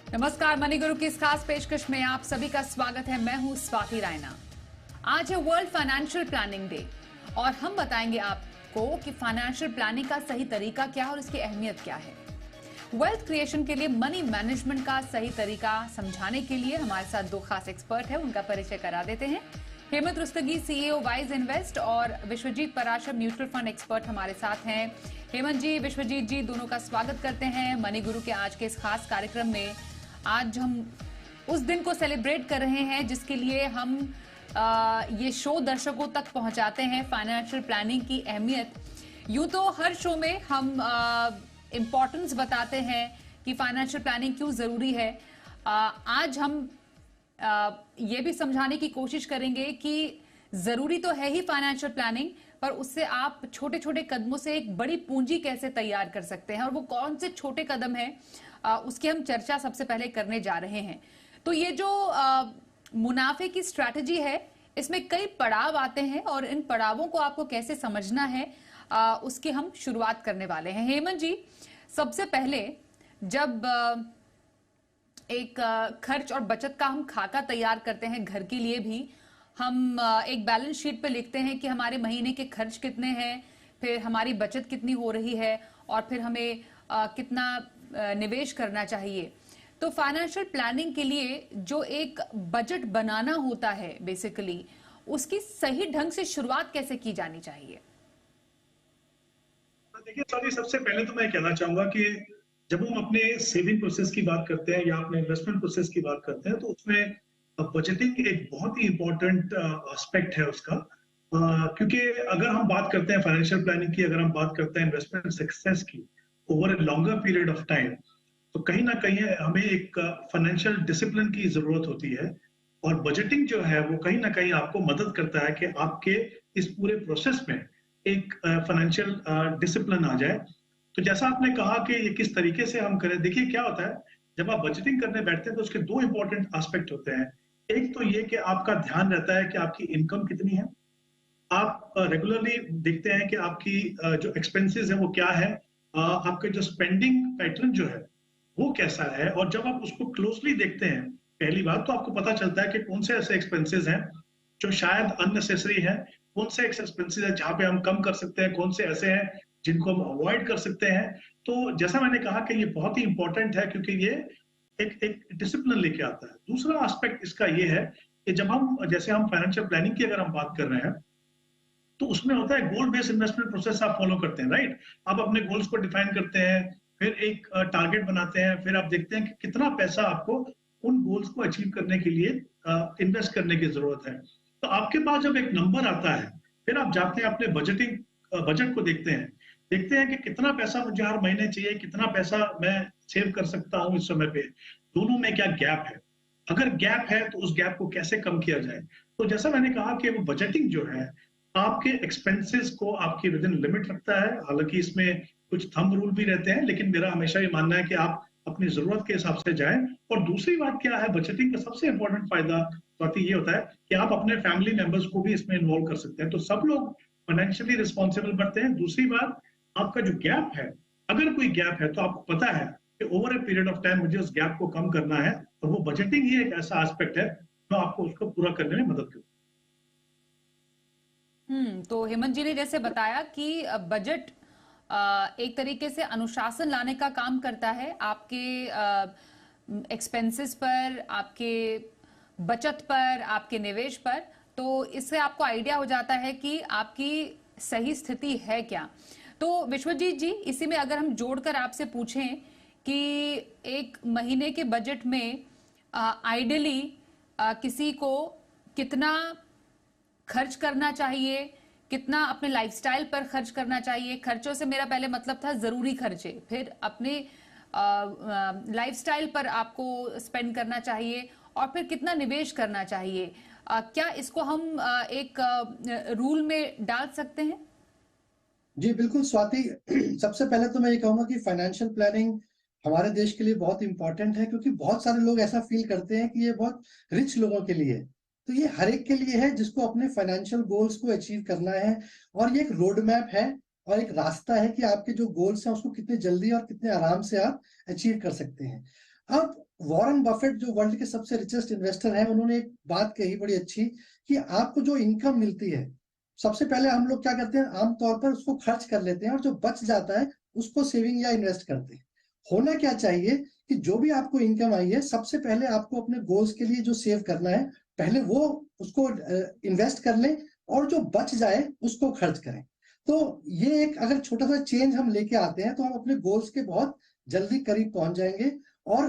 नमस्कार, मनी गुरु की इस खास पेशकश में आप सभी का स्वागत है। मैं हूं स्वाति रायना। आज है वर्ल्ड फाइनेंशियल प्लानिंग डे और हम बताएंगे आपको कि फाइनेंशियल प्लानिंग का सही तरीका क्या है और इसकी अहमियत क्या है। वेल्थ क्रिएशन के लिए मनी मैनेजमेंट का सही तरीका समझाने के लिए हमारे साथ दो खास एक्सपर्ट हैं, उनका परिचय करा देते हैं। Hemant Rustagi, CEO Wise Invest, और Vishwajeet Parashar, mutual fund expert हमारे साथ हैं। हेमंत जी, विश्वजीत जी, दोनों का स्वागत करते हैं मनी गुरु के आज के इस खास कार्यक्रम में। आज हम उस दिन को सेलिब्रेट कर रहे हैं जिसके लिए हम ये शो दर्शकों तक पहुंचाते हैं, फाइनेंशियल प्लानिंग की अहमियत। यूं तो हर शो में हम इम्पोर्टेंस बताते हैं कि फाइनेंशियल प्लानिंग क्यों जरूरी है। आज हम ये भी समझाने की कोशिश करेंगे कि जरूरी तो है ही फाइनेंशियल प्लानिंग, पर उससे आप छोटे छोटे कदमों से एक बड़ी पूंजी कैसे तैयार कर सकते हैं और वो कौन से छोटे कदम हैं, उसकी हम चर्चा सबसे पहले करने जा रहे हैं। तो ये जो मुनाफे की स्ट्रैटेजी है, इसमें कई पड़ाव आते हैं और इन पड़ावों को आपको कैसे समझना है, उसकी हम शुरुआत करने वाले हैं। हेमंत जी, सबसे पहले जब एक खर्च और बचत का हम खाका तैयार करते हैं, घर के लिए भी हम एक बैलेंस शीट पे लिखते हैं कि हमारे महीने के खर्च कितने हैं, फिर हमारी बचत कितनी हो रही है और फिर हमें कितना निवेश करना चाहिए। तो फाइनेंशियल प्लानिंग के लिए जो एक बजट बनाना होता है, बेसिकली उसकी सही ढंग से शुरुआत कैसे की जानी चाहिए? देखिए सॉरी, सबसे पहले तो मैं कहना चाहूंगा कि जब हम अपने सेविंग प्रोसेस की बात करते हैं या अपने इन्वेस्टमेंट प्रोसेस की बात करते हैं तो उसमें बजटिंग एक बहुत ही इंपॉर्टेंट एस्पेक्ट है उसका। क्योंकि अगर हम बात करते हैं फाइनेंशियल प्लानिंग की, अगर हम बात करते हैं इन्वेस्टमेंट सक्सेस की over a longer period of time, तो कहीं ना कहीं हमें एक फाइनेंशियल डिसिप्लिन की जरूरत होती है। और बजटिंग जो है वो कहीं ना कहीं आपको मदद करता है कि आपके इस पूरे प्रोसेस में एक फाइनेंशियल डिसिप्लिन आ जाए। तो जैसा आपने कहा कि ये किस तरीके से हम करें, देखिए क्या होता है जब आप बजटिंग करने बैठते हैं तो उसके दो इंपॉर्टेंट एस्पेक्ट होते हैं। एक तो ये कि आपका ध्यान रहता है कि आपकी इनकम कितनी है, आप रेगुलरली देखते हैं कि आपकी जो एक्सपेंसेस है वो क्या है, आपके जो स्पेंडिंग पैटर्न जो है वो कैसा है। और जब आप उसको क्लोजली देखते हैं, पहली बात तो आपको पता चलता है कि कौन से ऐसे एक्सपेंसेस हैं जो शायद अननेसेसरी है, कौन से एक्सपेंसेस है जहां पे हम कम कर सकते हैं, कौन से ऐसे हैं जिनको हम अवॉइड कर सकते हैं। तो जैसा मैंने कहा कि ये बहुत ही इंपॉर्टेंट है क्योंकि ये एक डिसिप्लिन लेके आता है। दूसरा एस्पेक्ट इसका ये है कि जब हम जैसे हम फाइनेंशियल प्लानिंग की अगर हम बात कर रहे हैं तो उसमें होता है गोल बेस्ड इन्वेस्टमेंट प्रोसेस आप फॉलो करते हैं, राइट। आप अपने गोल्स को डिफाइन करते हैं, फिर एक टारगेट बनाते हैं, फिर आप देखते हैं कि कितना पैसा आपको उन गोल्स को अचीव करने के लिए इन्वेस्ट करने की जरूरत है। तो आपके पास जब एक नंबर आता है, फिर आप जाते हैं अपने बजट को देखते हैं कि कितना पैसा मुझे हर महीने चाहिए, कितना पैसा मैं सेव कर सकता हूँ इस समय पे, दोनों में क्या गैप है, अगर गैप है तो उस गैप को कैसे कम किया जाए। तो जैसा मैंने कहा कि वो बजटिंग जो है आपके एक्सपेंसेस को आपकी विद इन लिमिट रखता है। हालांकि इसमें कुछ थंब रूल भी रहते हैं, लेकिन मेरा हमेशा ये मानना है कि आप अपनी जरूरत के हिसाब से जाएं। और दूसरी बात क्या है, बजटिंग का सबसे इंपॉर्टेंट फायदा स्वाति ये होता है कि आप अपने फैमिली मेंबर्स को भी इसमें इन्वॉल्व कर सकते हैं, तो सब लोग फाइनेंशियली रिस्पॉन्सिबल बनते हैं। दूसरी बात, आपका जो गैप है, अगर कोई गैप है तो आपको पता है कि over a period of time मुझे उस गैप को कम करना है, और वो बजटिंग ही एक ऐसा एस्पेक्ट है जो आपको उसको पूरा करने में मदद करता है। तो हेमंत जी ने जैसे बताया कि बजट एक तरीके से अनुशासन लाने का काम करता है आपके एक्सपेंसेस पर, आपके बचत पर, आपके निवेश पर। तो इससे आपको आइडिया हो जाता है कि आपकी सही स्थिति है क्या। तो विश्वजीत जी, इसी में अगर हम जोड़कर आपसे पूछें कि एक महीने के बजट में आइडियली किसी को कितना खर्च करना चाहिए, कितना अपने लाइफस्टाइल पर खर्च करना चाहिए। खर्चों से मेरा पहले मतलब था जरूरी खर्चे, फिर अपने लाइफस्टाइल पर आपको स्पेंड करना चाहिए, और फिर कितना निवेश करना चाहिए। क्या इसको हम एक रूल में डाल सकते हैं? जी बिल्कुल स्वाति। सबसे पहले तो मैं ये कहूंगा कि फाइनेंशियल प्लानिंग हमारे देश के लिए बहुत इंपॉर्टेंट है, क्योंकि बहुत सारे लोग ऐसा फील करते हैं कि ये बहुत रिच लोगों के लिए है। तो ये हर एक के लिए है जिसको अपने फाइनेंशियल गोल्स को अचीव करना है, और ये एक रोड मैप है और एक रास्ता है कि आपके जो गोल्स हैं उसको कितने जल्दी और कितने आराम से आप अचीव कर सकते हैं। अब वॉरेन बफेट जो वर्ल्ड के सबसे रिचेस्ट इन्वेस्टर हैं, उन्होंने एक बात कही बड़ी अच्छी कि आपको जो इनकम मिलती है, सबसे पहले हम लोग क्या करते हैं, आमतौर पर उसको खर्च कर लेते हैं और जो बच जाता है उसको सेविंग या इन्वेस्ट करते हैं। होना क्या चाहिए कि जो भी आपको इनकम आई है, सबसे पहले आपको अपने गोल्स के लिए जो सेव करना है, पहले वो उसको इन्वेस्ट कर लें और जो बच जाए उसको खर्च करें। तो ये एक अगर छोटा सा चेंज हम लेके आते हैं तो हम अपने गोल्स के बहुत जल्दी करीब पहुंच जाएंगे। और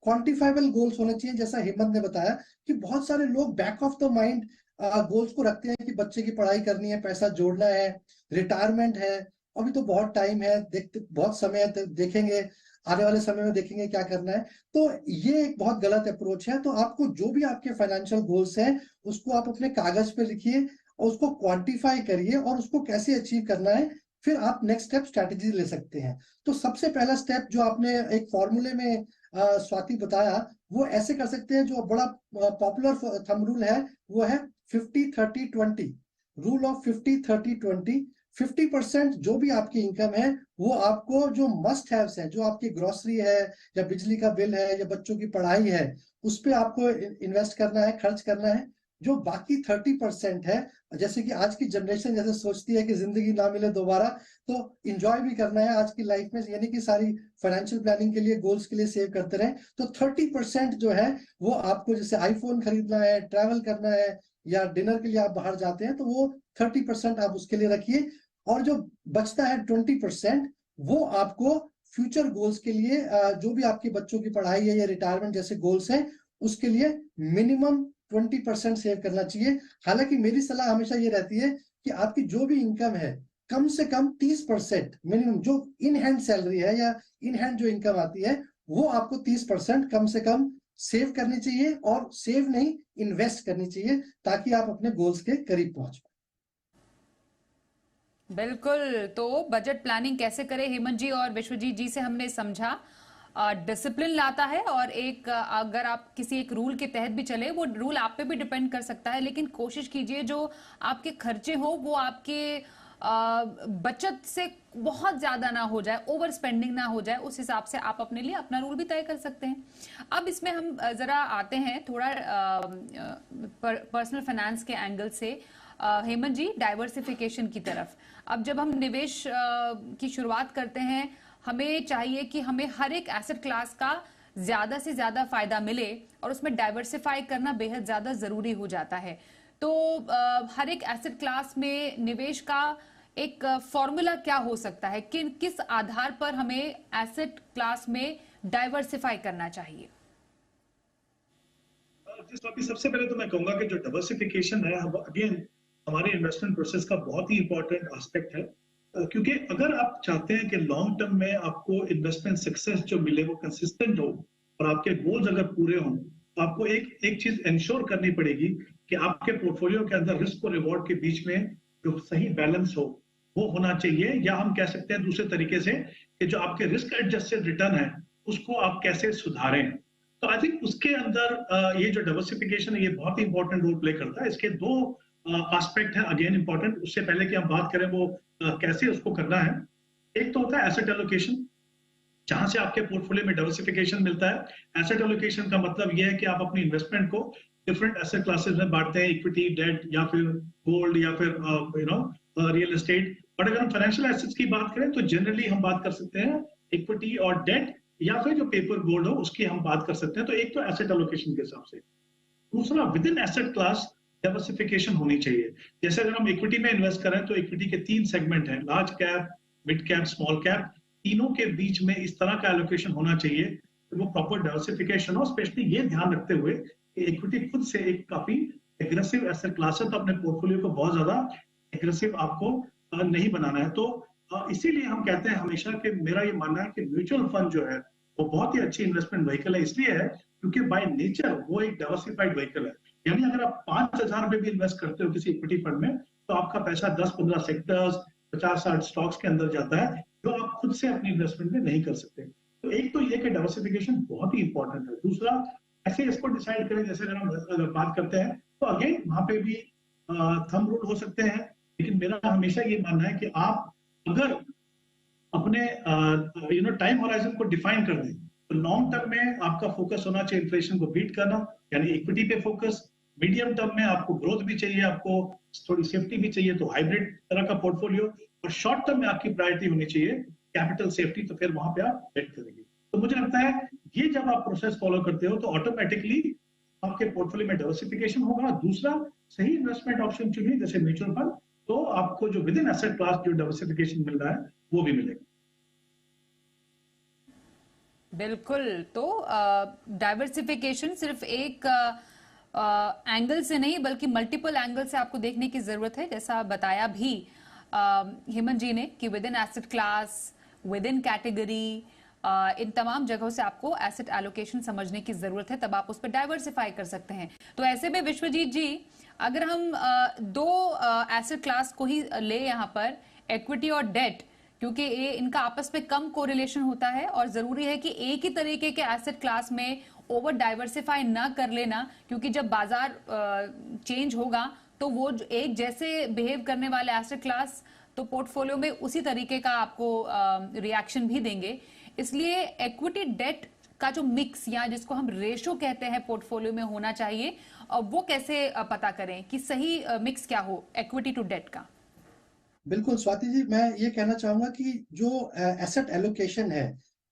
क्वांटिफाइबल गोल्स होने चाहिए, जैसा हेमंत ने बताया कि बहुत सारे लोग back of the mind goals को रखते हैं कि बच्चे की पढ़ाई करनी है, पैसा जोड़ना है, रिटायरमेंट है, अभी तो बहुत टाइम है, देखते बहुत समय है, देखेंगे आने वाले समय में देखेंगे क्या करना है। तो ये एक बहुत गलत अप्रोच है। तो आपको जो भी आपके फाइनेंशियल गोल्स हैं उसको आप अपने कागज पे लिखिए और उसको क्वांटिफाई करिए और उसको कैसे अचीव करना है, फिर आप नेक्स्ट स्टेप स्ट्रैटेजी ले सकते हैं। तो सबसे पहला स्टेप जो आपने एक फॉर्मूले में स्वाति बताया, वो ऐसे कर सकते हैं, जो बड़ा पॉपुलर थंब रूल है, वो है 50-30-20 रूल ऑफ 50-30-20। 50% जो भी आपकी इनकम है वो आपको जो मस्ट हैव्स है, जो आपकी ग्रोसरी है या बिजली का बिल है या बच्चों की पढ़ाई है, उस पे आपको इन्वेस्ट करना है, खर्च करना है। जो बाकी 30% है, जैसे कि आज की जनरेशन जैसे सोचती है कि जिंदगी ना मिले दोबारा, तो इंजॉय भी करना है आज की लाइफ में, यानी कि सारी फाइनेंशियल प्लानिंग के लिए, गोल्स के लिए सेव करते रहे। तो 30% जो है वो आपको, जैसे आईफोन खरीदना है, ट्रैवल करना है या डिनर के लिए आप बाहर जाते हैं, तो वो 30% आप उसके लिए रखिए। और जो बचता है 20%, वो आपको फ्यूचर गोल्स के लिए, जो भी आपके बच्चों की पढ़ाई है या रिटायरमेंट जैसे गोल्स हैं, उसके लिए मिनिमम 20% सेव करना चाहिए। हालांकि मेरी सलाह हमेशा ये रहती है कि आपकी जो भी इनकम है, कम से कम 30% मिनिमम, जो इन हैंड सैलरी है या इन हैंड जो इनकम आती है, वो आपको 30% कम से कम सेव करनी चाहिए, और सेव नहीं, इन्वेस्ट करनी चाहिए, ताकि आप अपने गोल्स के करीब पहुंच पाए। बिल्कुल। तो बजट प्लानिंग कैसे करें, हेमंत जी और विश्वजीत जी से हमने समझा। डिसिप्लिन लाता है, और एक अगर आप किसी एक रूल के तहत भी चले, वो रूल आप पे भी डिपेंड कर सकता है, लेकिन कोशिश कीजिए जो आपके खर्चे हो वो आपके बचत से बहुत ज्यादा ना हो जाए, ओवर स्पेंडिंग ना हो जाए। उस हिसाब से आप अपने लिए अपना रूल भी तय कर सकते हैं। अब इसमें हम जरा आते हैं थोड़ा पर्सनल फाइनेंस के एंगल से, हेमंत जी, डाइवर्सिफिकेशन की तरफ। अब जब हम निवेश की शुरुआत करते हैं, हमें चाहिए कि हमें हर एक एसेट क्लास का ज्यादा से ज्यादा फायदा मिले, और उसमें डाइवर्सिफाई करना बेहद ज्यादा जरूरी हो जाता है। तो हर एक एसेट क्लास में निवेश का एक फॉर्मूला क्या हो सकता है, किस आधार पर हमें एसेट क्लास में डाइवर्सिफाई करना चाहिए? सबसे पहले तो मैं कहूंगा कि जो डाइवर्सिफिकेशन है, अगेन हमारे इन्वेस्टमेंट प्रोसेस का बहुत ही इंपॉर्टेंट एस्पेक्ट है। क्योंकि अगर आप चाहते हैं कि लॉन्ग टर्म में आपको इन्वेस्टमेंट सक्सेस जो मिले वो कंसिस्टेंट हो और आपके गोल्स अगर पूरे हों, तो आपको एक चीज इंश्योर करनी पड़ेगी कि आपके पोर्टफोलियो के अंदर रिस्क और रिवॉर्ड के बीच में जो सही बैलेंस हो वो होना चाहिए। या हम कह सकते हैं दूसरे तरीके से कि जो आपके रिस्क एडजस्टेड रिटर्न है उसको आप कैसे सुधारें। तो आई थिंक उसके अंदर ये जो डाइवर्सिफिकेशन है ये बहुत ही इंपॉर्टेंट रोल प्ले करता है। इसके दो एस्पेक्ट है अगेन इंपॉर्टेंट। उससे पहले कि हम बात करें वो कैसे उसको करना है, एक तो होता है एसेट एलोकेशन, जहां से आपके पोर्टफोलियो में डाइवर्सिफिकेशन मिलता है। एसेट एलोकेशन का मतलब यह है कि आप अपनी इन्वेस्टमेंट को डिफरेंट एसेट क्लासेस में बांटते हैं, इक्विटी, डेट, या फिर गोल्ड, या फिर रियल एस्टेट। बट अगर हम फाइनेंशियल एसेट्स की बात करें तो जनरली हम बात कर सकते हैं इक्विटी और डेट, या फिर जो पेपर गोल्ड हो उसकी हम बात कर सकते हैं। तो एक तो एसेट एलोकेशन के हिसाब से। दूसरा, with in asset class diversification होनी चाहिए। जैसे अगर हम इक्विटी में इन्वेस्ट करें तो इक्विटी के 3 सेगमेंट हैं, large cap, mid cap, small cap. तीनों के बीच में इस तरह का एलोकेशन होना चाहिए कि वो प्रॉपर डाइवर्सिफिकेशन हो। स्पेशली ये ध्यान रखते हुए कि इक्विटी खुद से एक काफी एग्रेसिव एसेट क्लास है, तो अपने पोर्टफोलियो को बहुत ज्यादा एग्रेसिव आपको नहीं बनाना है। तो इसीलिए हम कहते हैं हमेशा कि मेरा ये मानना है कि म्यूचुअल फंड जो है वो बहुत ही अच्छी इन्वेस्टमेंट व्हीकल है। इसलिए है क्योंकि बाय नेचर वो एक डाइवर्सिफाइड व्हीकल है। यानी अगर आप 5,000 रुपए भी इन्वेस्ट करते हो किसी इक्विटी फंड में, तो आपका पैसा 10-15 सेक्टर्स, 50-60 स्टॉक्स के अंदर जाता है, जो आप खुद से अपनी इन्वेस्टमेंट में नहीं कर सकते। तो एक तो ये कि डाइवर्सिफिकेशन बहुत ही इंपॉर्टेंट है। दूसरा, ऐसे इसको डिसाइड करें, जैसे अगर बात करते हैं तो अगेन वहां पे भी थंब रूल हो सकते हैं, लेकिन मेरा हमेशा ये मानना है कि आप अगर अपने टाइम होराइजन को डिफाइन कर दें, तो लॉन्ग टर्म में आपका फोकस होना चाहिए इन्फ्लेशन को बीट करना, यानी इक्विटी पे फोकस। मीडियम टर्म में आपको ग्रोथ भी चाहिए, आपको थोड़ी सेफ्टी भी चाहिए, तो हाइब्रिड तरह का पोर्टफोलियो। और शॉर्ट टर्म में आपकी प्रायोरिटी होनी चाहिए कैपिटल सेफ्टी, तो फिर वहां पे आप बेट करेंगे। तो मुझे लगता है ये जब आप प्रोसेस फॉलो करते हो तो ऑटोमेटिकली आपके पोर्टफोलियो में डाइवर्सिफिकेशन होगा। दूसरा, सही इन्वेस्टमेंट ऑप्शन चुनिए जैसे म्यूचुअल फंड, तो आपको जो विद इन एसेट क्लास जो डाइवर्सिफिकेशन मिल रहा है वो भी मिलेगा। बिल्कुल। तो डाइवर्सिफिकेशन सिर्फ एक एंगल से नहीं बल्कि मल्टीपल एंगल से आपको देखने की जरूरत है, जैसा बताया भी हेमंत जी ने कि within asset class, within category, इन तमाम जगहों से आपको एसेट एलोकेशन समझने की जरूरत है, तब आप उस पर डाइवर्सिफाई कर सकते हैं। तो ऐसे में विश्वजीत जी, अगर हम दो एसेट क्लास को ही ले यहाँ पर, इक्विटी और डेट, क्योंकि ये इनका आपस में कम कोरिलेशन होता है और जरूरी है कि एक ही तरीके के एसेट क्लास में ओवर डाइवर्सिफाई ना कर लेना, क्योंकि जब बाजार चेंज होगा तो वो एक जैसे बिहेव करने वाले एसेट क्लास तो पोर्टफोलियो में उसी तरीके का आपको रिएक्शन भी देंगे। इसलिए इक्विटी डेट का जो मिक्स या जिसको हम रेशो कहते हैं पोर्टफोलियो में होना चाहिए, और वो कैसे पता करें कि सही मिक्स क्या हो इक्विटी टू डेट का? बिल्कुल स्वाति जी, मैं ये कहना चाहूंगा कि जो एसेट एलोकेशन है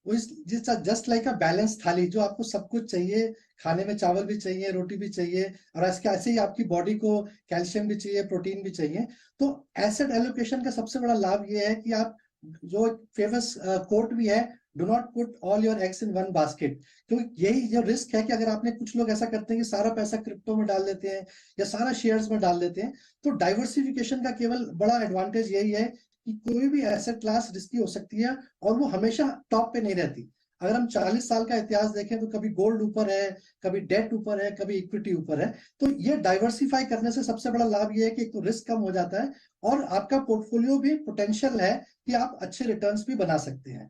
वो इस जस्ट लाइक अ बैलेंस थाली, जो आपको सब कुछ चाहिए, खाने में चावल भी चाहिए, रोटी भी चाहिए, और इसके ऐसे ही आपकी बॉडी को कैल्शियम भी चाहिए, प्रोटीन भी चाहिए। तो एसेट एलोकेशन का सबसे बड़ा लाभ ये है कि आप, जो फेमस कोट भी है, do not put all your eggs in one basket. क्योंकि यही जो रिस्क है कि अगर आपने, कुछ लोग ऐसा करते हैं कि सारा पैसा क्रिप्टो में डाल देते हैं या सारा शेयर्स में डाल देते हैं। तो डाइवर्सिफिकेशन का केवल बड़ा एडवांटेज यही है कि कोई भी एसेट क्लास रिस्की हो सकती है और वो हमेशा टॉप पे नहीं रहती। अगर हम 40 साल का इतिहास देखें तो कभी गोल्ड ऊपर है, कभी डेट ऊपर है, कभी इक्विटी ऊपर है। तो ये डाइवर्सिफाई करने से सबसे बड़ा लाभ ये है कि एक तो रिस्क कम हो जाता है और आपका पोर्टफोलियो भी पोटेंशियल है कि आप अच्छे रिटर्न्स भी बना सकते हैं।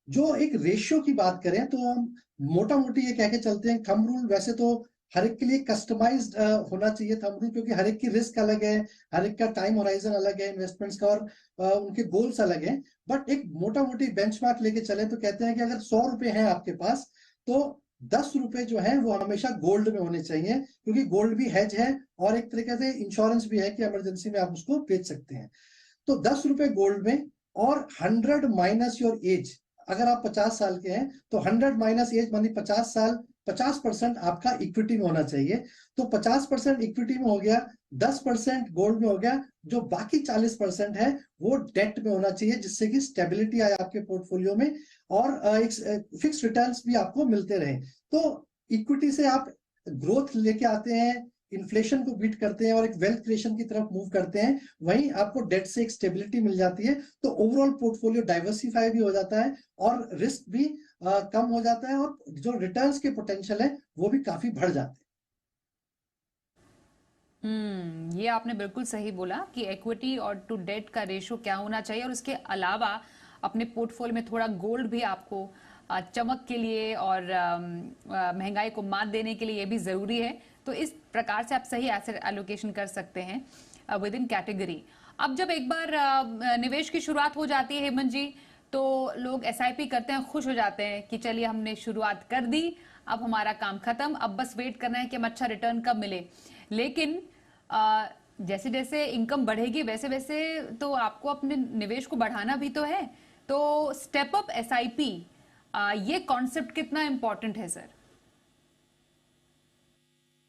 जो एक रेशियो की बात करें तो हम मोटा मोटी ये कह के चलते हैं, थंब रूल वैसे तो हर एक के लिए कस्टमाइज्ड होना चाहिए थंब रूल, क्योंकि हर एक की रिस्क अलग है, हर एक का टाइम होराइजन अलग है इन्वेस्टमेंट्स का, और उनके गोल्स अलग हैं। बट एक मोटा मोटी बेंचमार्क लेके चले तो कहते हैं कि अगर 100 रुपए हैं आपके पास तो 10 रुपए जो है वो हमेशा गोल्ड में होने चाहिए, क्योंकि गोल्ड भी हेज है और एक तरीके से इंश्योरेंस भी है कि इमरजेंसी में आप उसको बेच सकते हैं। तो 10 रुपए गोल्ड में, और 100 माइनस योर एज। अगर आप 50 साल के हैं तो 100 माइनस एज मानी 50 साल, 50% आपका इक्विटी में होना चाहिए। तो 50% इक्विटी में हो गया, 10% गोल्ड में हो गया, जो बाकी 40% है वो डेट में होना चाहिए, जिससे कि स्टेबिलिटी आए आपके पोर्टफोलियो में और एक फिक्स रिटर्न्स भी आपको मिलते रहे। तो इक्विटी से आप ग्रोथ लेके आते हैं, इन्फ्लेशन को बीट करते हैं और एक वेल्थ क्रिएशन की तरफ मूव करते हैं। वहीं आपको डेट से एक स्टेबिलिटी मिल जाती है, तो ओवरऑल पोर्टफोलियो डाइवर्सिफाई भी हो जाता है और रिस्क भी कम हो जाता है, और जो रिटर्न्स के पोटेंशियल है वो भी काफी बढ़ जाते हैं। ये आपने बिल्कुल सही बोला कि इक्विटी और टू डेट का रेशो क्या होना चाहिए, और उसके अलावा अपने पोर्टफोलियो में थोड़ा गोल्ड भी आपको चमक के लिए और महंगाई को मात देने के लिए ये भी जरूरी है। तो इस प्रकार से आप सही एसेट एलोकेशन कर सकते हैं विद इन कैटेगरी। अब जब एक बार निवेश की शुरुआत हो जाती है हेमंत जी, तो लोग एसआईपी करते हैं, खुश हो जाते हैं कि चलिए हमने शुरुआत कर दी, अब हमारा काम खत्म, अब बस वेट करना है कि हम अच्छा रिटर्न कब मिले। लेकिन जैसे जैसे इनकम बढ़ेगी वैसे वैसे तो आपको अपने निवेश को बढ़ाना भी तो है। तो स्टेप अप एसआईपी, ये कॉन्सेप्ट कितना इंपॉर्टेंट है सर?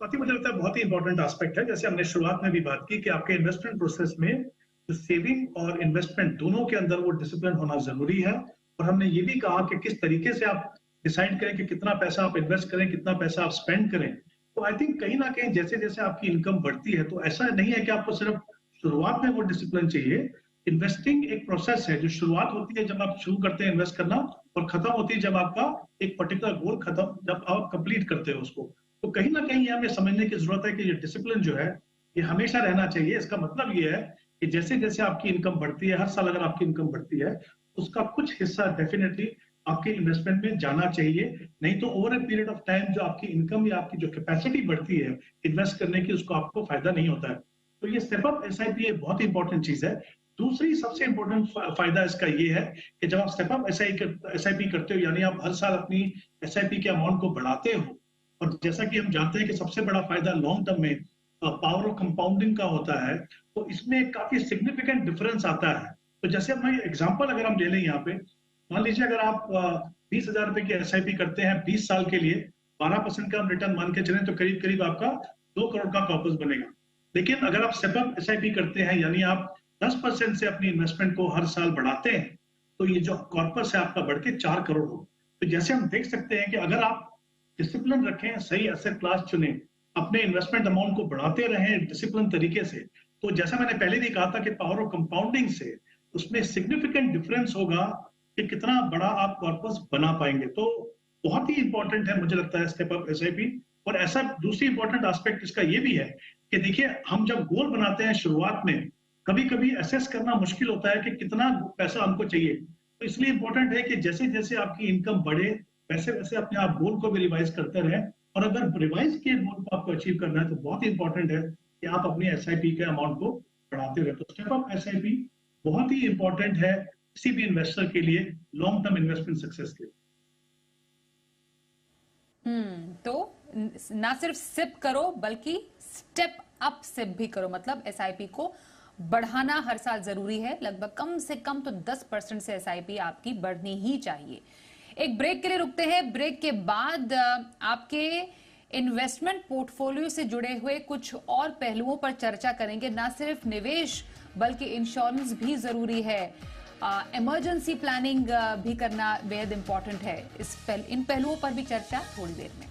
मुझे लगता है बहुत ही इंपॉर्टेंट एस्पेक्ट है। जैसे हमने शुरुआत में भी बात की कि आपके इन्वेस्टमेंट प्रोसेस में जो सेविंग और इन्वेस्टमेंट दोनों के अंदर वो डिसिप्लिन होना जरूरी है। और हमने ये भी कहा कि किस तरीके से आप डिसाइड करें कि कितना पैसा आप इन्वेस्ट करें, कितना पैसा आप स्पेंड करें। तो आई थिंक कहीं ना कहीं जैसे जैसे आपकी इनकम बढ़ती है, तो ऐसा नहीं है कि आपको सिर्फ शुरुआत में वो डिसिप्लिन चाहिए। इन्वेस्टिंग एक प्रोसेस है, जो शुरुआत होती है जब आप शुरू करते हैं इन्वेस्ट करना, और खत्म होती है जब आपका एक पर्टिकुलर गोल खत्म, जब आप कंप्लीट करते हो उसको। तो कहीं ना कहीं हमें समझने की जरूरत है कि ये डिसिप्लिन जो है ये हमेशा रहना चाहिए। इसका मतलब ये है कि जैसे जैसे आपकी इनकम बढ़ती है, हर साल अगर आपकी इनकम बढ़ती है, उसका कुछ हिस्सा डेफिनेटली आपके इन्वेस्टमेंट में जाना चाहिए। नहीं तो over a period of time जो आपकी इनकम या आपकी जो कैपेसिटी बढ़ती है इन्वेस्ट करने की, उसको आपको फायदा नहीं होता है। तो ये स्टेप अप एसआईपी बहुत ही इंपॉर्टेंट चीज है। दूसरी सबसे इंपॉर्टेंट फायदा इसका ये है कि जब आप स्टेप अप एसआईपी करते हो, यानी आप हर साल अपनी एसआईपी के अमाउंट को बढ़ाते हो, और जैसा कि हम जानते हैं कि सबसे बड़ा फायदा लॉन्ग टर्म में पावर ऑफ कंपाउंडिंग का होता है, तो इसमें काफी सिग्निफिकेंट डिफरेंस आता है। तो जैसे हम एग्जांपल अगर हम ले लें यहाँ पे, मान लीजिए अगर आप 20,000 रुपए की एसआईपी करते हैं 20 साल के लिए, 12% का हम रिटर्न मान के चलें तो करीब करीब आपका 2 करोड़ का कॉर्पस बनेगा। लेकिन अगर आप स्टेप अप एसआईपी करते हैं, यानी आप 10% से अपनी इन्वेस्टमेंट को हर साल बढ़ाते हैं, तो ये जो कॉर्पस है आपका बढ़ के 4 करोड़ हो। तो जैसे हम देख सकते हैं कि अगर आप डिसिप्लिन रखें, सही एसेट क्लास चुने, अपने इन्वेस्टमेंट अमाउंट को बढ़ाते रहें डिसिप्लिन तरीके से, तो जैसा मैंने पहले भी कहा था कि पावर ऑफ कंपाउंडिंग से उसमें सिग्निफिकेंट डिफरेंस होगा कि कितना बड़ा आप कॉर्पस बना पाएंगे। तो बहुत ही इंपॉर्टेंट है मुझे लगता है स्टेप अप एसआईपी। और ऐसा दूसरी इंपॉर्टेंट एस्पेक्ट इसका ये भी है कि देखिए, हम जब गोल बनाते हैं शुरुआत में, कभी कभी असेस करना मुश्किल होता है कि कितना पैसा हमको चाहिए। तो इसलिए इंपॉर्टेंट है कि जैसे जैसे आपकी इनकम बढ़े, वैसे वैसे अपने आप गोल को भी रिवाइज करते रहें। और अगर रिवाइज किए गोल को आपको अचीव करना है तो बहुत ही इंपॉर्टेंट है कि आप अपनी एसआईपी के अमाउंट को बढ़ाते रहे। तो स्टेप अप एसआईपी बहुत ही इंपॉर्टेंट है किसी भी इन्वेस्टर के लिए, लॉन्ग टर्म इन्वेस्टमेंट सक्सेस के लिए। तो ना सिर्फ सिप करो बल्कि स्टेप अप सिप भी करो, मतलब एसआईपी को बढ़ाना हर साल जरूरी है। लगभग कम से कम तो 10% से एसआईपी आपकी बढ़नी ही चाहिए। एक ब्रेक के लिए रुकते हैं। ब्रेक के बाद आपके इन्वेस्टमेंट पोर्टफोलियो से जुड़े हुए कुछ और पहलुओं पर चर्चा करेंगे। ना सिर्फ निवेश बल्कि इंश्योरेंस भी जरूरी है, इमरजेंसी प्लानिंग भी करना बेहद इंपॉर्टेंट है। इन पहलुओं पर भी चर्चा थोड़ी देर में।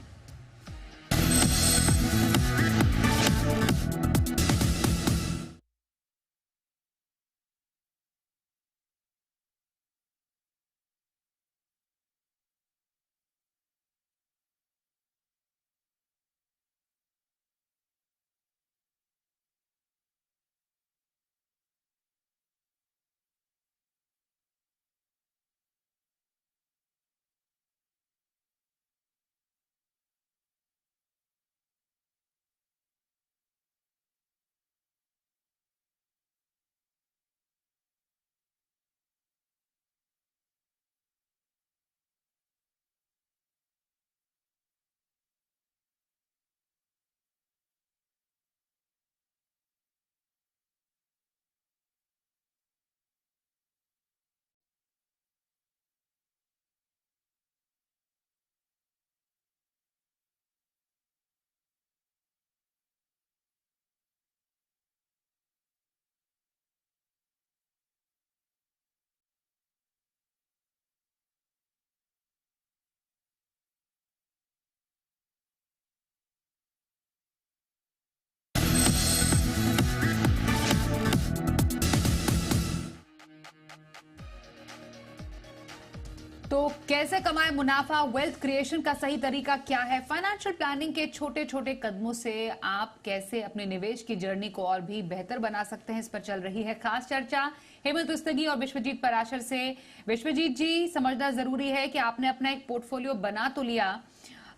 तो कैसे कमाए मुनाफा, वेल्थ क्रिएशन का सही तरीका क्या है, फाइनेंशियल प्लानिंग के छोटे छोटे कदमों से आप कैसे अपने निवेश की जर्नी को और भी बेहतर बना सकते हैं, इस पर चल रही है खास चर्चा हेमंत उस्तगी और विश्वजीत पराशर से। विश्वजीत जी, समझना जरूरी है कि आपने अपना एक पोर्टफोलियो बना तो लिया,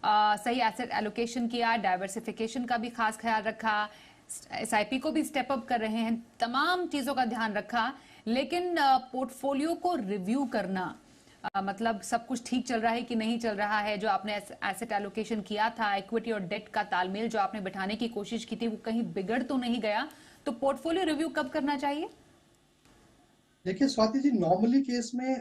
सही एसेट एलोकेशन किया, डाइवर्सिफिकेशन का भी खास ख्याल रखा, एसआईपी को भी स्टेप अप कर रहे हैं, तमाम चीजों का ध्यान रखा, लेकिन पोर्टफोलियो को रिव्यू करना, मतलब सब कुछ ठीक चल रहा है कि नहीं चल रहा है, जो आपने एसेट एलोकेशन किया था, इक्विटी और डेट का तालमेल जो आपने बिठाने की कोशिश की थी वो कहीं बिगड़ तो नहीं गया। तो पोर्टफोलियो रिव्यू कब करना चाहिए? देखिए स्वाति जी, नॉर्मली केस में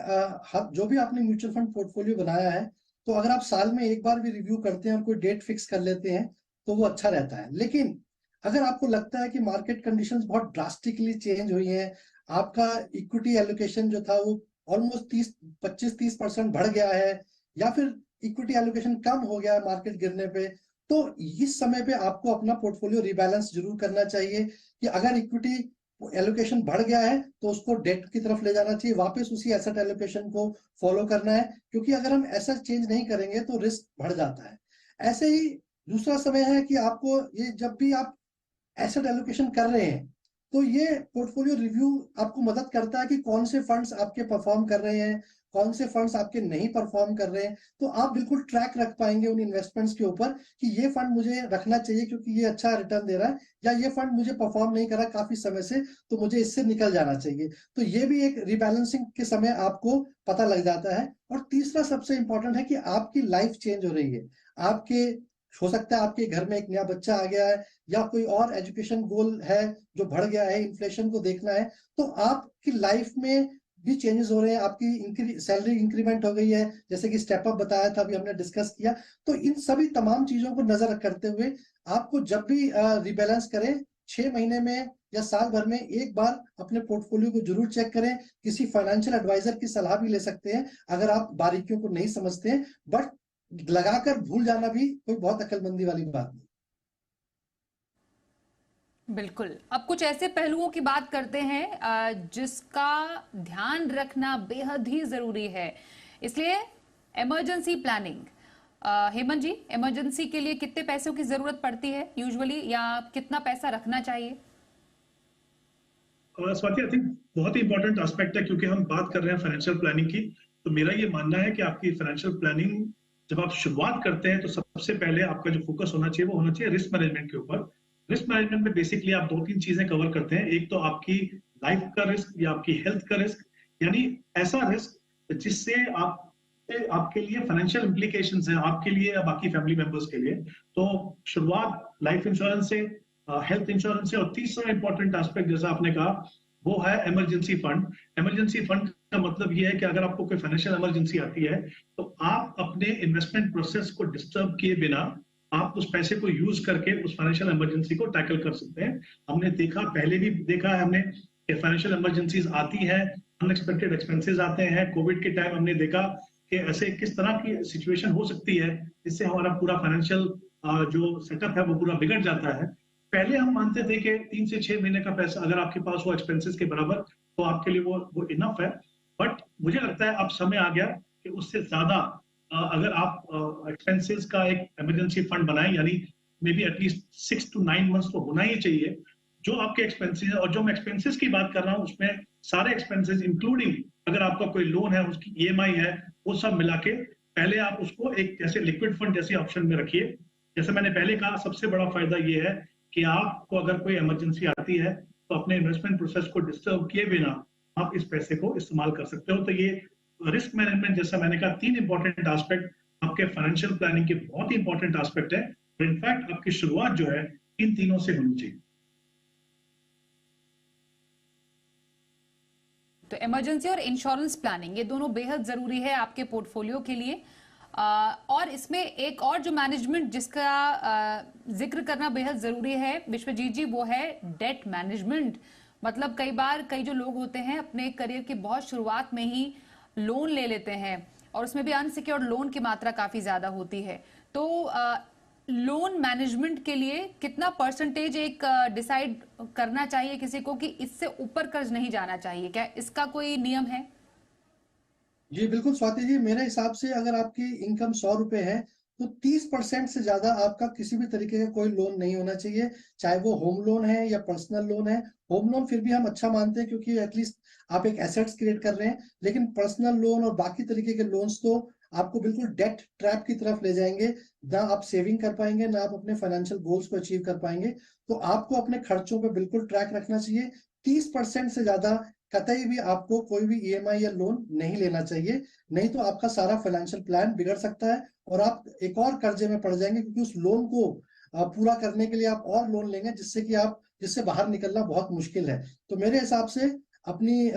जो भी आपने म्यूचुअल फंड पोर्टफोलियो बनाया है, तो अगर आप साल में एक बार भी रिव्यू करते हैं और कोई डेट फिक्स कर लेते हैं तो वो अच्छा रहता है। लेकिन अगर आपको लगता है कि मार्केट कंडीशंस बहुत ड्रास्टिकली चेंज हुई हैं, आपका इक्विटी एलोकेशन जो था वो ऑलमोस्ट 25-30% बढ़ गया है, या फिर इक्विटी एलोकेशन कम हो गया है मार्केट गिरने पे, तो इस समय पे आपको अपना पोर्टफोलियो रिबैलेंस जरूर करना चाहिए कि अगर इक्विटी एलोकेशन बढ़ गया है तो उसको डेट की तरफ ले जाना चाहिए, वापस उसी एसेट एलोकेशन को फॉलो करना है, क्योंकि अगर हम एसेट चेंज नहीं करेंगे तो रिस्क बढ़ जाता है। ऐसे ही दूसरा समय है कि आपको ये जब भी आप एसेट एलोकेशन कर रहे हैं तो ये पोर्टफोलियो रिव्यू आपको मदद करता है कि कौन से फंड्स आपके परफॉर्म कर रहे हैं, कौन से फंड्स आपके नहीं परफॉर्म कर रहे हैं। तो आप बिल्कुल ट्रैक रख पाएंगे उन इन्वेस्टमेंट्स के ऊपर कि ये फंड मुझे रखना चाहिए क्योंकि ये अच्छा रिटर्न दे रहा है, या ये फंड मुझे परफॉर्म नहीं कर रहा काफी समय से, तो मुझे इससे निकल जाना चाहिए। तो ये भी एक रिबैलेंसिंग के समय आपको पता लग जाता है। और तीसरा सबसे इंपॉर्टेंट है कि आपकी लाइफ चेंज हो रही है। आपके हो सकता है आपके घर में एक नया बच्चा आ गया है, या कोई और एजुकेशन गोल है जो बढ़ गया है, इन्फ्लेशन को देखना है, तो आपकी लाइफ में भी चेंजेस हो रहे हैं। आपकी सैलरी इंक्रीमेंट हो गई है, जैसे कि स्टेप अप बताया था, अभी हमने डिस्कस किया। तो इन सभी तमाम चीजों को नजर करते हुए आपको जब भी रिबैलेंस करें, 6 महीने में या साल भर में एक बार अपने पोर्टफोलियो को जरूर चेक करें। किसी फाइनेंशियल एडवाइजर की सलाह भी ले सकते हैं अगर आप बारीकियों को नहीं समझते हैं, बट लगाकर भूल जाना भी कोई बहुत अक्लमंदी वाली बात नहीं। बिल्कुल। अब कुछ ऐसे पहलुओं की बात करते हैं जिसका ध्यान रखना बेहद ही जरूरी है, इसलिए इमरजेंसी प्लानिंग। हेमंत जी, इमरजेंसी के लिए कितने पैसों की जरूरत पड़ती है यूजुअली, या कितना पैसा रखना चाहिए? स्वाति, आई थिंक बहुत ही इंपॉर्टेंट एस्पेक्ट है, क्योंकि हम बात कर रहे हैं फाइनेंशियल प्लानिंग की। तो मेरा ये मानना है कि आपकी फाइनेंशियल प्लानिंग जब आप शुरुआत करते हैं तो सबसे पहले आपका जो फोकस होना चाहिए वो होना चाहिए रिस्क मैनेजमेंट के ऊपर। रिस्क मैनेजमेंट में बेसिकली आप 2-3 चीजें कवर करते हैं। एक तो आपकी लाइफ का रिस्क या आपकी हेल्थ का रिस्क, यानी ऐसा रिस्क जिससे आपके लिए फाइनेंशियल इंप्लीकेशंस हैं, आपके लिए या बाकी फैमिली मेंबर्स के लिए। तो शुरुआत लाइफ इंश्योरेंस से, हेल्थ इंश्योरेंस से, और तीसरा इंपॉर्टेंट एस्पेक्ट जैसा आपने कहा वो है इमरजेंसी फंड। इमरजेंसी फंड का मतलब ये है कि अगर आपको कोई फाइनेंशियल इमरजेंसी आती है तो आप अपने इन्वेस्टमेंट प्रोसेस को डिस्टर्ब किए बिना आप उस पैसे को यूज करके उस फाइनेंशियल इमरजेंसी को टैकल कर सकते हैं। हमने देखा, पहले भी देखा है हमने कि फाइनेंशियल इमरजेंसीज आती हैं, अनएक्सपेक्टेड एक्सपेंसेस आते हैं। कोविड के टाइम हमने देखा कि ऐसे किस तरह की सिचुएशन हो सकती है जिससे हमारा पूरा फाइनेंशियल जो सेटअप है वो पूरा बिगड़ जाता है। पहले हम मानते थे कि 3 से 6 महीने का पैसा अगर आपके पास वो एक्सपेंसेस के बराबर, तो आपके लिए वो इनफ है। बट मुझे लगता है अब समय आ गया कि उससे ज्यादा अगर आप एक्सपेंसेस का एक इमरजेंसी फंड बनाएं, यानी may be at least 6 to 9 months तो होना ही चाहिए। जो आपके एक्सपेंसेस, और जो मैं एक्सपेंसेस की बात कर रहा हूँ उसमें सारे एक्सपेंसेस इंक्लूडिंग अगर आपका कोई लोन है, उसकी ईएमआई है, वो सब मिला के पहले आप उसको एक जैसे लिक्विड फंड जैसे ऑप्शन में रखिए। जैसे मैंने पहले कहा, सबसे बड़ा फायदा ये है कि आपको अगर कोई इमरजेंसी आती है तो अपने इन्वेस्टमेंट प्रोसेस को डिस्टर्ब किए बिना आप इस पैसे को इस्तेमाल कर सकते हो। तो ये रिस्क मैनेजमेंट, जैसा मैंने कहा, 3 इंपॉर्टेंट एस्पेक्ट आपके फाइनेंशियल प्लानिंग के बहुत ही इंपॉर्टेंट एस्पेक्ट है। इनफैक्ट आपकी शुरुआत जो है इन तीनों से होनी चाहिए। तो इमरजेंसी और इंश्योरेंस प्लानिंग, ये दोनों बेहद जरूरी है आपके पोर्टफोलियो के लिए। और इसमें एक और जो मैनेजमेंट जिसका जिक्र करना बेहद जरूरी है विश्वजीत जी, वो है डेट मैनेजमेंट। मतलब कई बार कई जो लोग होते हैं अपने करियर की बहुत शुरुआत में ही लोन ले लेते हैं, और उसमें भी अनसिक्योर्ड लोन की मात्रा काफी ज्यादा होती है। तो लोन मैनेजमेंट के लिए कितना परसेंटेज एक डिसाइड करना चाहिए किसी को कि इससे ऊपर कर्ज नहीं जाना चाहिए? क्या इसका कोई नियम है? जी बिल्कुल स्वाति जी, मेरे हिसाब से अगर आपकी इनकम 100 रुपए है तो 30% से ज्यादा आपका किसी भी तरीके का कोई लोन नहीं होना चाहिए, चाहे वो होम लोन है या पर्सनल लोन है। होम लोन फिर भी हम अच्छा मानते हैं क्योंकि एटलीस्ट आप एक एसेट्स क्रिएट कर रहे हैं, लेकिन पर्सनल लोन और बाकी तरीके के लोन्स तो आपको बिल्कुल डेट ट्रैप की तरफ ले जाएंगे। ना आप सेविंग कर पाएंगे, ना आप अपने फाइनेंशियल गोल्स को अचीव कर पाएंगे। तो आपको अपने खर्चों पे बिल्कुल ट्रैक रखना चाहिए। 30% से ज्यादा कतई भी आपको कोई भी ईएमआई या लोन नहीं लेना चाहिए, नहीं तो आपका सारा फाइनेंशियल प्लान बिगड़ सकता है और आप एक और कर्जे में पड़ जाएंगे, क्योंकि उस लोन को पूरा करने के लिए आप और लोन लेंगे जिससे बाहर निकलना बहुत मुश्किल है। तो मेरे हिसाब से अपनी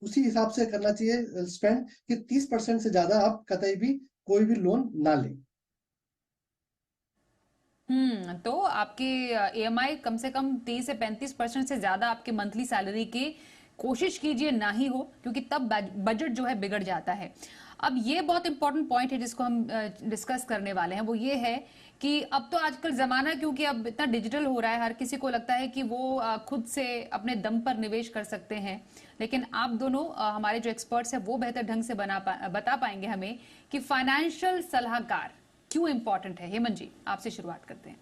उसी हिसाब से करना चाहिए स्पेंड कि 30% से ज्यादा आप कतई भी कोई भी लोन ना लें। तो आपकी ईएमआई कम से कम 30 से 35% से ज्यादा आपके मंथली सैलरी की कोशिश कीजिए ना ही हो, क्योंकि तब बजट जो है बिगड़ जाता है। अब ये बहुत इंपॉर्टेंट पॉइंट है जिसको हम डिस्कस करने वाले हैं, वो ये है कि अब तो आजकल जमाना, क्योंकि अब इतना डिजिटल हो रहा है, हर किसी को लगता है कि वो खुद से अपने दम पर निवेश कर सकते हैं। लेकिन आप दोनों हमारे जो एक्सपर्ट्स हैं वो बेहतर ढंग से बता पाएंगे हमें कि फाइनेंशियल सलाहकार क्यों इंपॉर्टेंट है। हेमंत जी, आपसे शुरुआत करते हैं।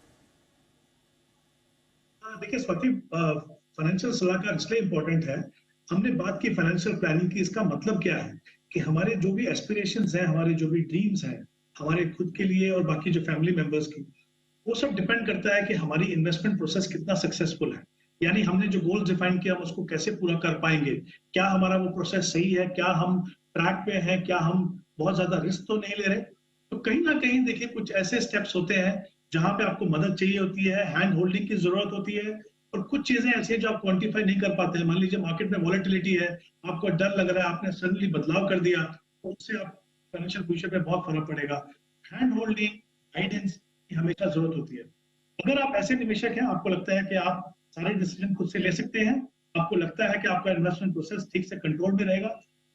देखिए स्वाति, फाइनेंशियल सलाहकार इसलिए इंपॉर्टेंट है, हमने बात की फाइनेंशियल प्लानिंग की, इसका मतलब क्या है कि हमारे जो भी एस्पिरेशंस हैं, हमारे जो भी ड्रीम्स हैं, हमारे खुद के लिए और बाकी जो फैमिली मेंबर्स की, वो सब डिपेंड करता है कि हमारी इन्वेस्टमेंट प्रोसेस कितना सक्सेसफुल है। यानी हमने जो गोल डिफाइन किया हम उसको कैसे पूरा कर पाएंगे, क्या हमारा वो प्रोसेस सही है, क्या हम ट्रैक पे हैं, क्या हम बहुत ज्यादा रिस्क तो नहीं ले रहे। तो कहीं ना कहीं देखिए कुछ ऐसे स्टेप्स होते हैं जहां पे आपको मदद चाहिए होती है, हैंड होल्डिंग की जरूरत होती है, और कुछ चीजें ऐसी हैं जो आप क्वांटिफाई नहीं कर पाते हैं। मान लीजिए मार्केट में वॉलेटिलिटी है, आपको डर लग रहा है, आपने सडनली बदलाव कर दिया, तो उससे आप फाइनेंशियल फ्यूचर पे बहुत फर्क पड़ेगा। हैंड होल्डिंग, गाइडेंस की हमेशा जरूरत होती है। अगर आप ऐसे निवेशक हैं, आपको लगता है कि आप सारे डिसीजन खुद से ले सकते हैं, आपको लगता है कि आपका इन्वेस्टमेंट प्रोसेस ठीक से कंट्रोल में रहेगा,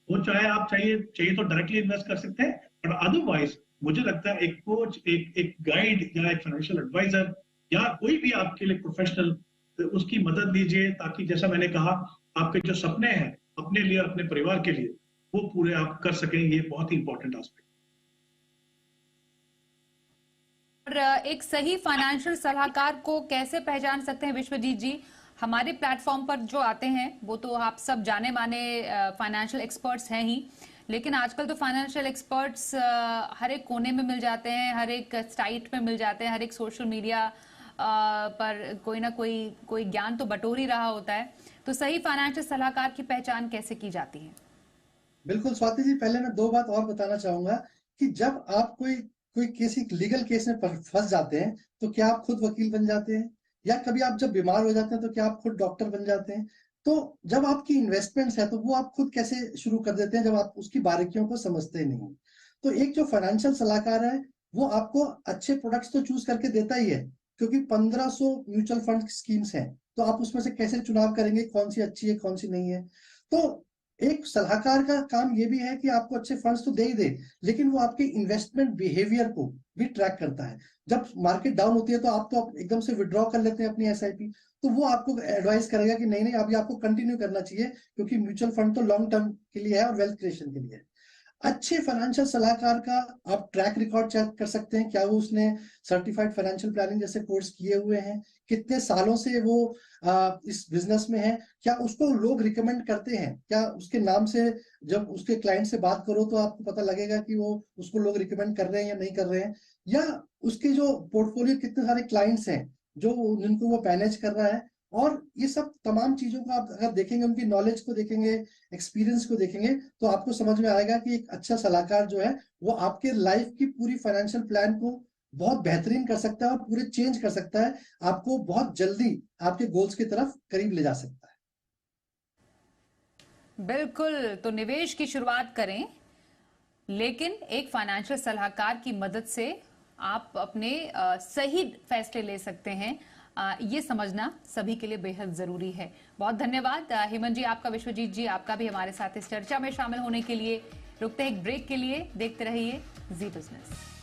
वो चाहे आप चाहिए तो डायरेक्टली इन्वेस्ट कर सकते हैं, और अदरवाइज मुझे लगता है एक कोच, एक गाइड या एक फाइनेंशियल एडवाइजर या कोई भी आपके लिए प्रोफेशनल, उसकी मदद लीजिए, ताकि जैसा मैंने कहा आपके जो सपने हैं अपने लिए और अपने परिवार के लिए, वो पूरे आप कर सकें। ये बहुत ही इंपॉर्टेंट एस्पेक्ट। और एक सही फाइनेंशियल सलाहकार को कैसे पहचान सकते हैं विश्वजीत जी? हमारे प्लेटफॉर्म पर जो आते हैं वो तो आप सब जाने माने फाइनेंशियल एक्सपर्ट्स हैं ही, लेकिन आजकल तो फाइनेंशियल एक्सपर्ट्स हर एक कोने में मिल जाते हैं, हर एक साइट में मिल जाते हैं, हर एक सोशल मीडिया पर कोई ना कोई ज्ञान तो बटोर ही रहा होता है। तो सही फाइनेंशियल सलाहकार की पहचान कैसे की जाती है? बिल्कुल स्वाति जी, पहले मैं 2 बात और बताना चाहूंगा कि जब आप कोई किसी लीगल केस में फंस जाते हैं, तो क्या आप खुद वकील बन जाते हैं? या कभी आप जब बीमार हो जाते हैं, तो क्या आप खुद डॉक्टर बन जाते हैं? तो जब आपकी इन्वेस्टमेंट्स है, तो वो आप खुद कैसे शुरू कर देते हैं, जब आप उसकी बारीकियों को समझते नहीं? तो एक जो फाइनेंशियल सलाहकार है, वो आपको अच्छे प्रोडक्ट्स तो चूज़ करके देता ही है, क्योंकि 1500 म्यूचुअल फंड स्कीम्स हैं, तो आप उसमें से कैसे चुनाव करेंगे, कौन-सी अच्छी है, कौन-सी नहीं है? तो एक सलाहकार का काम ये भी है कि आपको अच्छे फंड्स तो दे ही दे, लेकिन वो आपके इन्वेस्टमेंट बिहेवियर को भी ट्रैक करता है। जब मार्केट डाउन होती है, तो आप एकदम से विथड्रॉ कर लेते हैं अपनी एसआईपी, तो वो आपको एडवाइस करेगा कि नहीं, अभी आपको कंटिन्यू करना चाहिए, क्योंकि म्यूचुअल फंड तो लॉन्ग टर्म के लिए है और वेल्थ क्रिएशन के लिए है। अच्छे फाइनेंशियल सलाहकार का आप ट्रैक रिकॉर्ड चेक कर सकते हैं, क्या वो उसने सर्टिफाइड फाइनेंशियल प्लानिंग जैसे कोर्स किए हुए हैं, कितने सालों से वो इस बिजनेस में है, क्या उसको लोग रिकमेंड करते हैं, क्या उसके नाम से जब उसके क्लाइंट से बात करो तो आपको पता लगेगा कि वो उसको लोग रिकमेंड कर रहे हैं या नहीं कर रहे हैं, या उसके जो पोर्टफोलियो कितने सारे क्लाइंट्स हैं जो जिनको वो मैनेज कर रहा है। और ये सब तमाम चीजों को आप अगर देखेंगे, उनकी नॉलेज को देखेंगे, एक्सपीरियंस को देखेंगे, तो आपको समझ में आएगा कि एक अच्छा सलाहकार जो है वो आपके लाइफ की पूरी फाइनेंशियल प्लान को बहुत बेहतरीन कर सकता है और पूरे चेंज कर सकता है, आपको बहुत जल्दी आपके गोल्स की तरफ करीब ले जा सकता है। बिल्कुल, तो निवेश की शुरुआत करें, लेकिन एक फाइनेंशियल सलाहकार की मदद से आप अपने सही फैसले ले सकते हैं। ये समझना सभी के लिए बेहद जरूरी है। बहुत धन्यवाद हेमंत जी आपका, विश्वजीत जी आपका भी हमारे साथ इस चर्चा में शामिल होने के लिए। रुकते हैं एक ब्रेक के लिए, देखते रहिए जी बिजनेस।